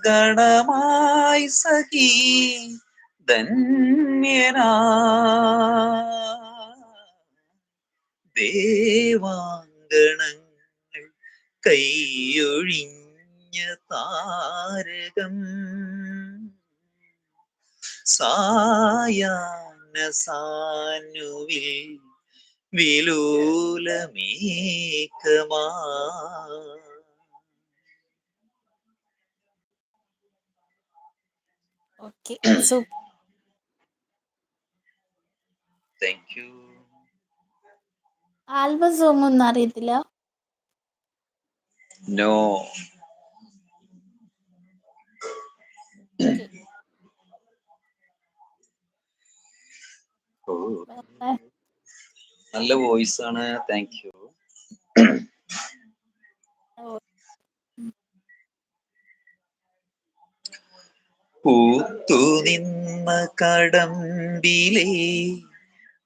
ഗണമായി സഖി ധന്യനാ ദേവാങ്കണങ്ങൾ കൈയൊഴിഞ്ഞ താരകം സായാഹ്ന സാനുവിൽ വിലോലമേഘമാ okay super. Thank you. Album song ഒന്നും അറിയത്തില്ല? നോ. Okay. വേറെ നല്ല വോയിസ് ആണ്. Thank you. പൂത്തു നിന്ന കടമ്പിലെ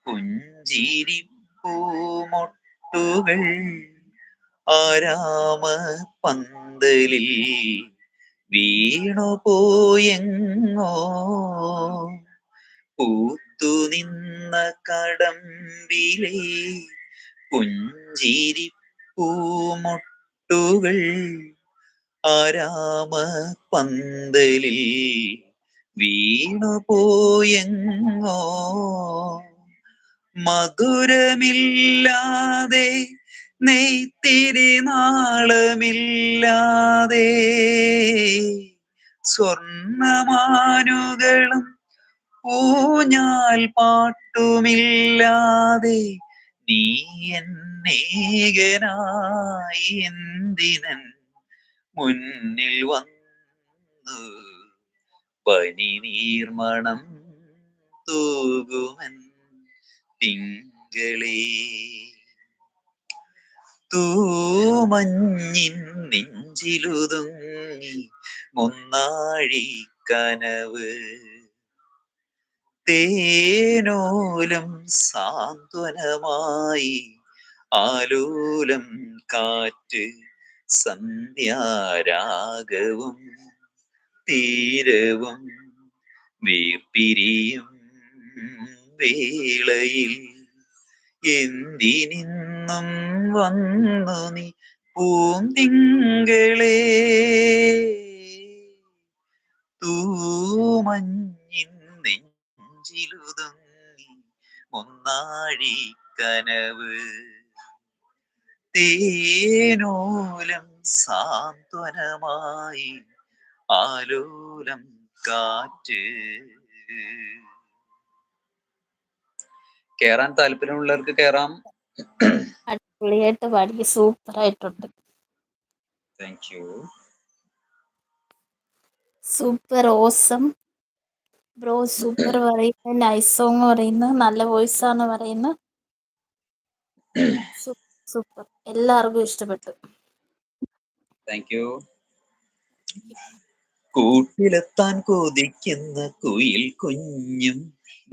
പുഞ്ചിരി പൂമൊട്ടുകൾ ആരാമ പന്തലിൽ വീണുപോയെങ്ങോ. പൂത്തു നിന്ന കടമ്പിലെ പുഞ്ചിരി പൂമൊട്ടുകൾ ആരാമ പന്തലിൽ വീണുപോയെങ്ങോ. മധുരമില്ലാതെ നെയ്ത്തിരി നാളമില്ലാതെ സ്വർണമാനുകളും ഊഞ്ഞാൽ പാട്ടുമില്ലാതെ നീ എന്നേകനായി എന്തിനൻ മുന്നിൽ വന്നു പനി നീർമണം തൂകുമൻ തിങ്കളേ. തൂമഞ്ഞിൻ നെഞ്ചിലുതുങ്ങി മുന്നാഴി കനവ് തേനോലം സാന്ത്വനമായി ആലോലം കാറ്റ് സന്ധ്യാരാഗവും തീരവും വീർപ്പിരിയും വേളയിൽ എന്തിനിന്നും വന്നു നീ പൂന്തിങ്കളേ. തൂമഞ്ഞിൻ നെഞ്ചിലുതുങ്ങി മുന്നാഴി കനവ് തേനോലം സാന്ത്വനമായി ആലോലം കാറ്റ്. കേറാൻ താല്പര്യമുള്ളവർക്ക് കേറാം. അടിപൊളിയായിട്ട് പാടി, സൂപ്പർ ആയിട്ടുണ്ട്. Thank you. Super awesome bro. Super പറയുന്നു, നൈസ് സോങ് പറയുന്നു, നല്ല വോയിസ് ആണ് പറയുന്നു. സൂപ്പർ, എല്ലാവർക്കും ഇഷ്ടപ്പെട്ടു. Thank you. കൂട്ടിലെത്താൻ കൊതിക്കുന്ന കുയിൽ കുഞ്ഞും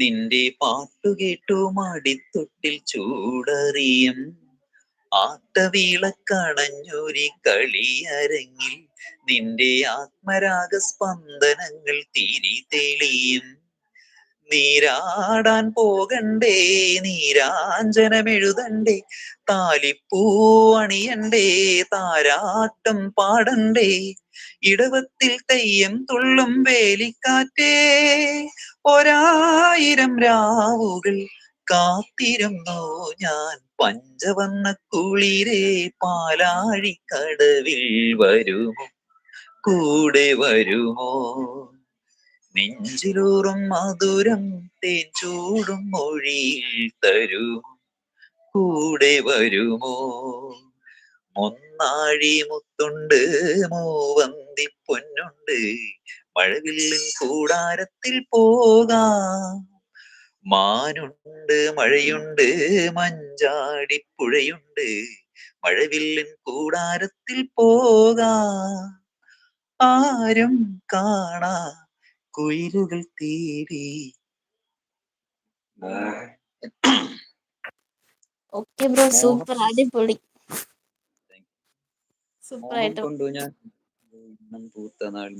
നിന്റെ പാട്ടുകേട്ടു മാടിത്തൊട്ടിൽ ചൂടറിയും ആട്ടവീളക്കണഞ്ഞൊരി കളിയരങ്ങിൽ നിന്റെ ആത്മരാഗ സ്പന്ദനങ്ങൾ തിരി തെളിയും. നീരാടാൻ പോകണ്ടേ, നീരാഞ്ജനമെഴുതണ്ടേ, താലിപ്പൂ അണിയണ്ടേ, താരാട്ടം പാടണ്ടേ, ഇടവത്തിൽ തെയ്യം തുള്ളും വേലിക്കാറ്റേ, 1000 രാവുകൾ കാത്തിരുന്നു ഞാൻ പഞ്ചവർണ്ണ കുളിരേ. പാലാഴിക്കടവിൽ വരുമോ, കൂടെ വരുമോ, നെഞ്ചിലൂറും മധുരം തേൻ ചൂടും മൊഴിയിൽ തരൂ, കൂടെ വരുമോ. മൊന്നാഴി മുത്തുണ്ട്, മൂവന്തി പൊന്നുണ്ട്, മഴവില്ലിൻ കൂടാരത്തിൽ പോകാം. മാനുണ്ട്, മഴയുണ്ട്, മഞ്ചാടിപ്പുഴയുണ്ട്, മഴവില്ലിൻ കൂടാരത്തിൽ പോകാം. ആരും കാണാ കുയിലുകൾ തേടി. ഓക്കെ ബ്രോ, സൂപ്പർ, അടിപൊളി, സൂപ്പർ ആയിട്ട് കൊണ്ടു ഞാൻ പൂത്ത നാൾ